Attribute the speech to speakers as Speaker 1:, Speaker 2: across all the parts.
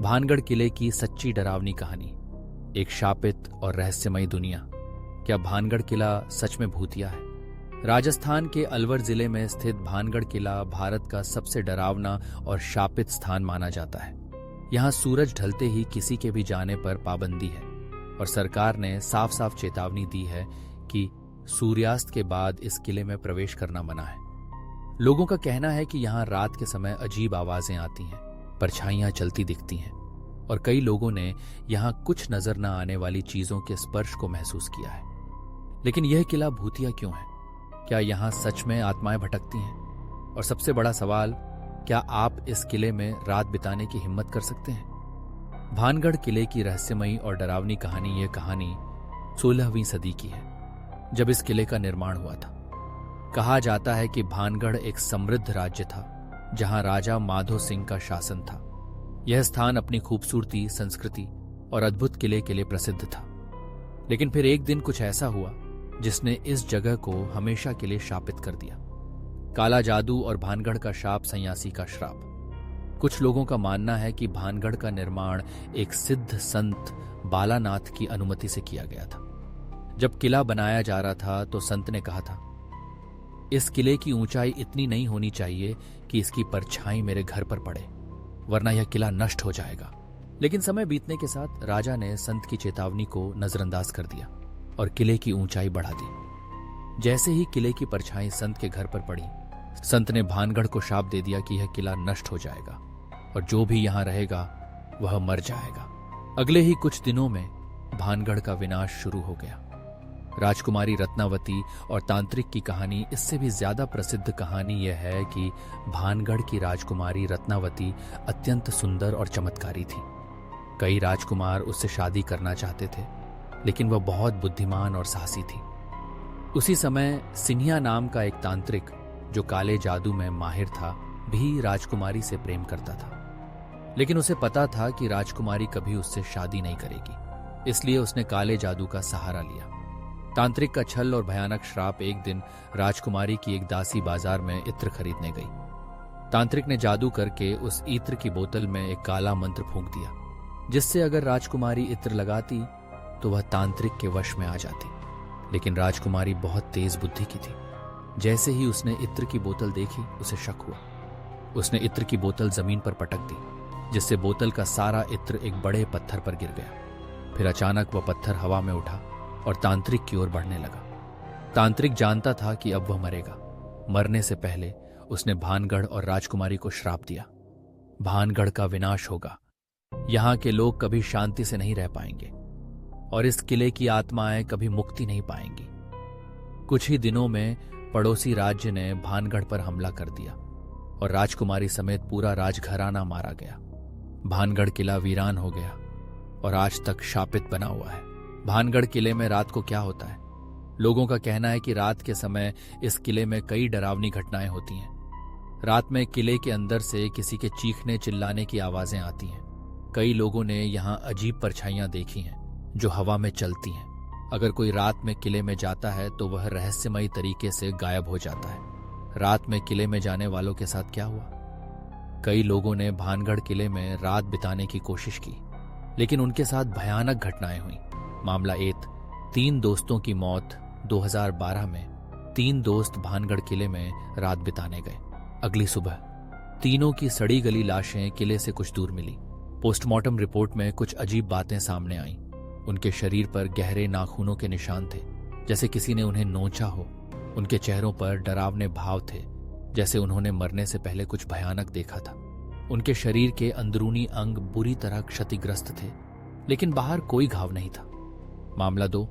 Speaker 1: भानगढ़ किले की सच्ची डरावनी कहानी, एक शापित और रहस्यमयी दुनिया। क्या भानगढ़ किला सच में भूतिया है? राजस्थान के अलवर जिले में स्थित भानगढ़ किला भारत का सबसे डरावना और शापित स्थान माना जाता है। यहाँ सूरज ढलते ही किसी के भी जाने पर पाबंदी है और सरकार ने साफ साफ चेतावनी दी है कि सूर्यास्त के बाद इस किले में प्रवेश करना मना है। लोगों का कहना है कि यहाँ रात के समय अजीब आवाजें आती हैं, परछाइयां चलती दिखती हैं और कई लोगों ने यहाँ कुछ नजर न आने वाली चीजों के स्पर्श को महसूस किया है। लेकिन यह किला भूतिया क्यों है? क्या यहाँ सच में आत्माएं भटकती हैं? और सबसे बड़ा सवाल, क्या आप इस किले में रात बिताने की हिम्मत कर सकते हैं? भानगढ़ किले की रहस्यमयी और डरावनी कहानी, यह कहानी 16वीं सदी की है, जब इस किले का निर्माण हुआ था। कहा जाता है कि भानगढ़ एक समृद्ध राज्य था जहां राजा माधो सिंह का शासन था। यह स्थान अपनी खूबसूरती, संस्कृति और अद्भुत किले के लिए प्रसिद्ध था। लेकिन फिर एक दिन कुछ ऐसा हुआ जिसने इस जगह को हमेशा के लिए शापित कर दिया। काला जादू और भानगढ़ का शाप, सन्यासी का श्राप। कुछ लोगों का मानना है कि भानगढ़ का निर्माण एक सिद्ध संत बालानाथ की अनुमति से किया गया था। जब किला बनाया जा रहा था तो संत ने कहा था, इस किले की ऊंचाई इतनी नहीं होनी चाहिए कि इसकी परछाई मेरे घर पर पड़े, वरना यह किला नष्ट हो जाएगा। लेकिन समय बीतने के साथ राजा ने संत की चेतावनी को नजरअंदाज कर दिया और किले की ऊंचाई बढ़ा दी। जैसे ही किले की परछाई संत के घर पर पड़ी, संत ने भानगढ़ को शाप दे दिया कि यह किला नष्ट हो जाएगा और जो भी यहां रहेगा वह मर जाएगा। अगले ही कुछ दिनों में भानगढ़ का विनाश शुरू हो गया। राजकुमारी रत्नावती और तांत्रिक की कहानी इससे भी ज्यादा प्रसिद्ध कहानी यह है कि भानगढ़ की राजकुमारी रत्नावती अत्यंत सुंदर और चमत्कारी थी। कई राजकुमार उससे शादी करना चाहते थे, लेकिन वह बहुत बुद्धिमान और साहसी थी। उसी समय सिन्हिया नाम का एक तांत्रिक, जो काले जादू में माहिर था, भी राजकुमारी से प्रेम करता था। लेकिन उसे पता था कि राजकुमारी कभी उससे शादी नहीं करेगी, इसलिए उसने काले जादू का सहारा लिया। तांत्रिक का छल और भयानक श्राप। एक दिन राजकुमारी की एक दासी बाजार में इत्र खरीदने गई। तांत्रिक ने जादू करके उस इत्र की बोतल में एक काला मंत्र फूंक दिया, जिससे अगर राजकुमारी इत्र लगाती तो वह तांत्रिक के वश में आ जाती। लेकिन राजकुमारी बहुत तेज बुद्धि की थी। जैसे ही उसने इत्र की बोतल देखी, उसे शक हुआ। उसने इत्र की बोतल जमीन पर पटक दी, जिससे बोतल का सारा इत्र एक बड़े पत्थर पर गिर गया। फिर अचानक वह पत्थर हवा में उठा और तांत्रिक की ओर बढ़ने लगा। तांत्रिक जानता था कि अब वह मरेगा। मरने से पहले उसने भानगढ़ और राजकुमारी को श्राप दिया, भानगढ़ का विनाश होगा, यहां के लोग कभी शांति से नहीं रह पाएंगे और इस किले की आत्माएं कभी मुक्ति नहीं पाएंगी। कुछ ही दिनों में पड़ोसी राज्य ने भानगढ़ पर हमला कर दिया और राजकुमारी समेत पूरा राजघराना मारा गया। भानगढ़ किला वीरान हो गया और आज तक शापित बना हुआ है। भानगढ़ किले में रात को क्या होता है? लोगों का कहना है कि रात के समय इस किले में कई डरावनी घटनाएं होती हैं। रात में किले के अंदर से किसी के चीखने चिल्लाने की आवाजें आती हैं। कई लोगों ने यहाँ अजीब परछाइयां देखी हैं जो हवा में चलती हैं। अगर कोई रात में किले में जाता है तो वह रहस्यमयी तरीके से गायब हो जाता है। रात में किले में जाने वालों के साथ क्या हुआ? कई लोगों ने भानगढ़ किले में रात बिताने की कोशिश की, लेकिन उनके साथ भयानक घटनाएं हुई। मामला 1, 3 दोस्तों की मौत। 2012 में 3 दोस्त भानगढ़ किले में रात बिताने गए। अगली सुबह तीनों की सड़ी गली लाशें किले से कुछ दूर मिली। पोस्टमार्टम रिपोर्ट में कुछ अजीब बातें सामने आईं। उनके शरीर पर गहरे नाखूनों के निशान थे, जैसे किसी ने उन्हें नोचा हो। उनके चेहरों पर डरावने भाव थे, जैसे उन्होंने मरने से पहले कुछ भयानक देखा था। उनके शरीर के अंदरूनी अंग बुरी तरह क्षतिग्रस्त थे, लेकिन बाहर कोई घाव नहीं था। मामला 2,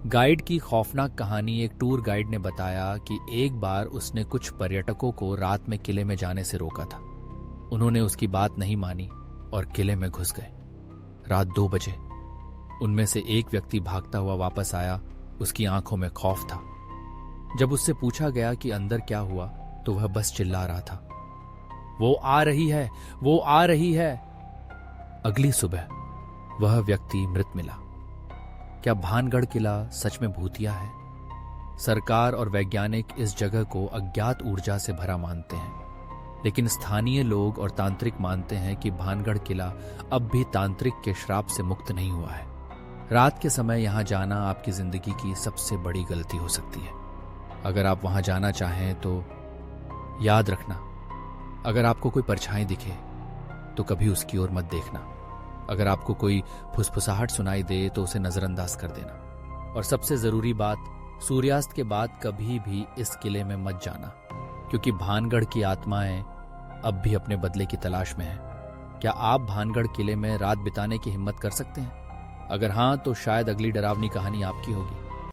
Speaker 1: गाइड की खौफनाक कहानी। एक टूर गाइड ने बताया कि एक बार उसने कुछ पर्यटकों को रात में किले में जाने से रोका था। उन्होंने उसकी बात नहीं मानी और किले में घुस गए। रात 2 बजे उनमें से एक व्यक्ति भागता हुआ वापस आया। उसकी आंखों में खौफ था। जब उससे पूछा गया कि अंदर क्या हुआ, तो वह बस चिल्ला रहा था, वो आ रही है, वो आ रही है। अगली सुबह वह व्यक्ति मृत मिला। क्या भानगढ़ किला सच में भूतिया है? सरकार और वैज्ञानिक इस जगह को अज्ञात ऊर्जा से भरा मानते हैं। लेकिन स्थानीय लोग और तांत्रिक मानते हैं कि भानगढ़ किला अब भी तांत्रिक के श्राप से मुक्त नहीं हुआ है। रात के समय यहां जाना आपकी जिंदगी की सबसे बड़ी गलती हो सकती है। अगर आप वहां जाना चाहें तो याद रखना, अगर आपको कोई परछाई दिखे तो कभी उसकी ओर मत देखना। अगर आपको कोई फुसफुसाहट सुनाई दे तो उसे नजरअंदाज कर देना। और सबसे जरूरी बात, सूर्यास्त के बाद कभी भी इस किले में मत जाना, क्योंकि भानगढ़ की आत्माएं अब भी अपने बदले की तलाश में हैं। क्या आप भानगढ़ किले में रात बिताने की हिम्मत कर सकते हैं? अगर हां तो शायद अगली डरावनी कहानी आपकी होगी।